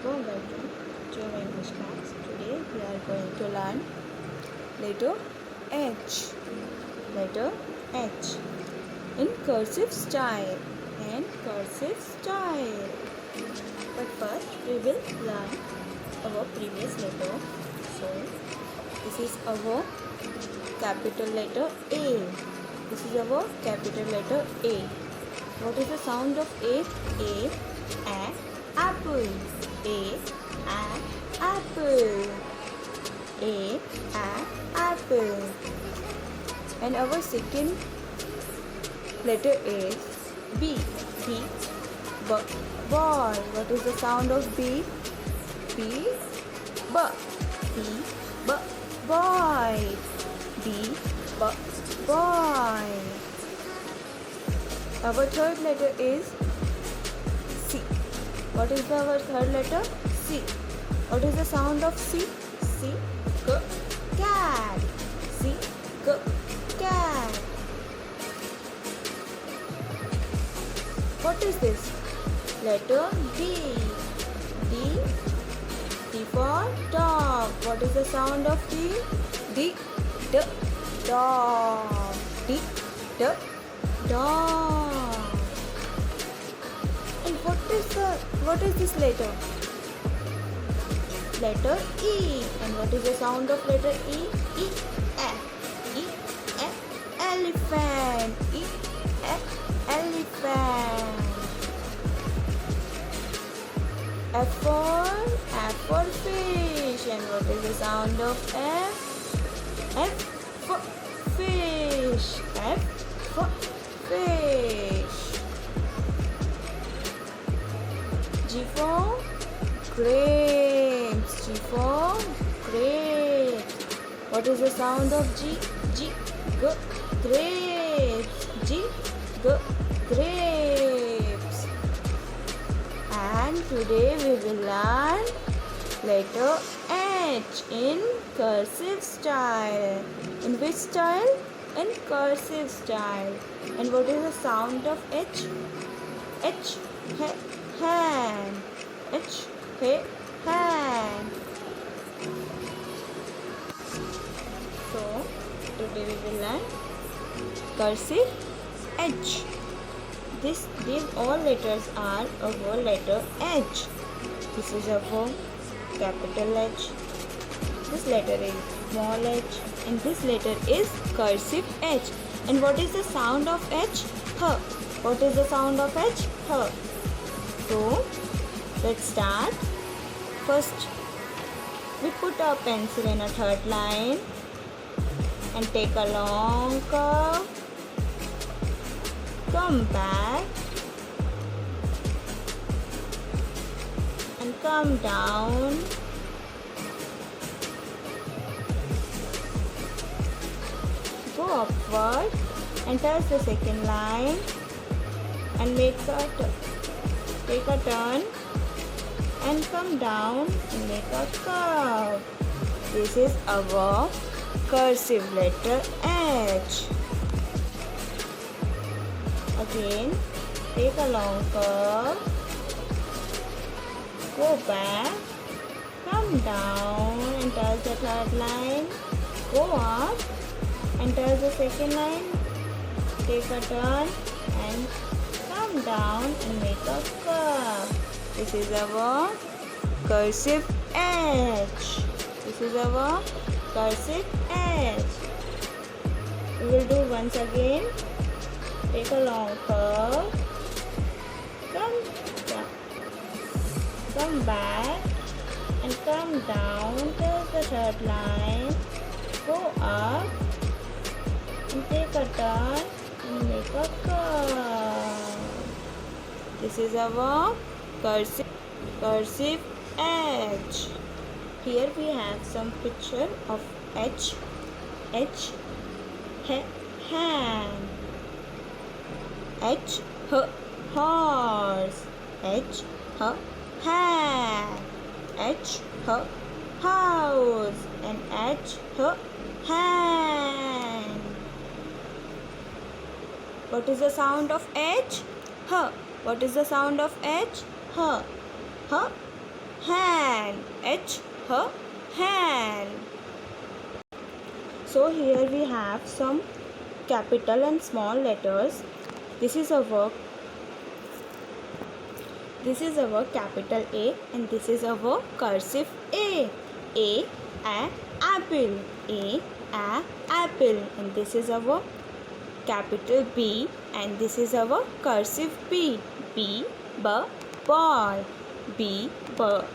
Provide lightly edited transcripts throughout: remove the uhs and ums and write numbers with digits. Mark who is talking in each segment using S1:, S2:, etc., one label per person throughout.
S1: Welcome to our English class. Today we are going to learn letter H. Letter H in cursive style. But first we will learn our previous letter. So this is our capital letter A. This is our capital letter A. What is the sound of A? A, apple. A, apple. A, apple. And our second letter is B. B, ball. What is the sound of B? B, boy. B, boy. Our third letter is C. What is our third letter? C. What is the sound of C? C, cat. C, cat. What is this? Letter D. D for dog. What is the sound of D? Dog. Dog. And what is this letter? Letter E. And what is the sound of letter E? E, elephant. E, elephant. F for fish. And what is the sound of F? F for fish. F for fish. G for grapes. G for grapes. What is the sound of G? Grapes. G, grapes. And today we will learn letter H in cursive style. In which style? In cursive style. And what is the sound of H? H, hand. H, hand. So today we will learn cursive H. These all letters are our letter H. This is our capital H. This letter is small h. And this letter is cursive H. And what is the sound of H? H. What is the sound of H? H. So let's start. First, we put our pencil in a third line and take a long curve. Come back and come down. Go upward and touch the second line and take a turn and come down and make a curve. This is our cursive letter H. Again, take a long curve, go back, come down and touch the third line, go up and touch the second line, take a turn and come down and make a curve. This is our cursive H. This is our cursive H. We will do once again. Take a long curve, come back and come down to the third line, go up and take a turn and make a curve. This is our cursive H. Here we have some picture of H, hand. H, horse. H, hat. H, house. And H, hand. What is the sound of H? H. What is the sound of H? H. hand. H H hand. So here we have some capital and small letters. This is our capital A and this is our cursive A. A apple. A apple. And this is our capital B and this is our cursive B. B ball. B ball.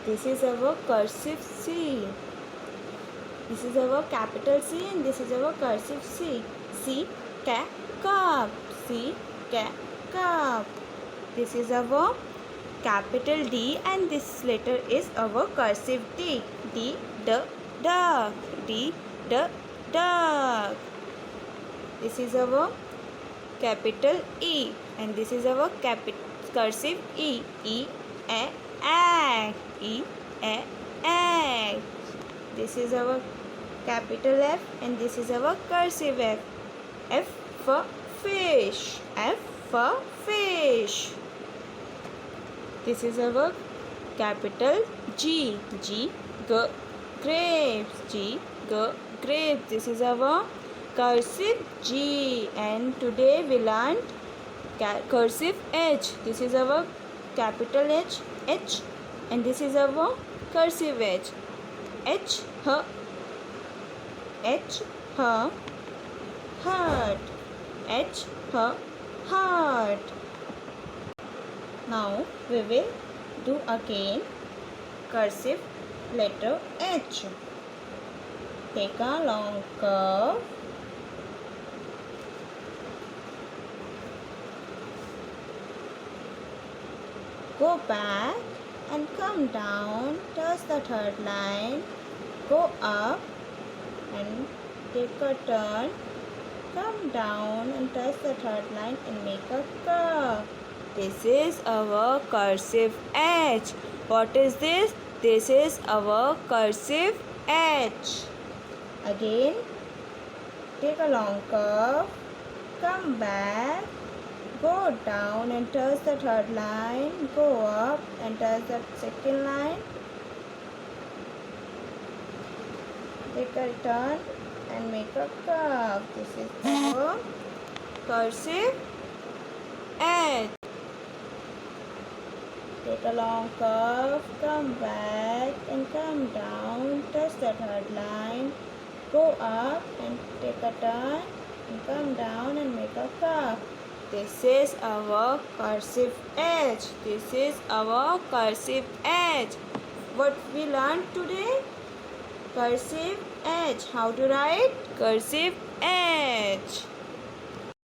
S1: This is our cursive C. This is our capital C and this is our cursive C. C cup. C cup. This is our capital D and this letter is our cursive D. D duck. D duck. This is our capital E and this is our cursive E. E egg. E egg. This is our capital F and this is our cursive F. F for fish. F for fish. This is our capital G. G grapes. G grapes. This is our cursive G and today we learned cursive H. This is our capital H and this is our cursive H. H heart. H heart. Now we will do again cursive letter H. Take a long curve. Go back and come down, touch the third line, go up and take a turn, come down and touch the third line and make a curve. This is our cursive H. What is this? This is our cursive H. Again, take a long curve, come back, go down and touch the third line, go up and touch the second line, take a turn and make a curve. This is our cursive H. Take a long curve, come back and come down, touch the third line, go up and take a turn and come down and make a curve. This is our cursive H. This is our cursive H. What we learned today? Cursive H. How to write? Cursive H.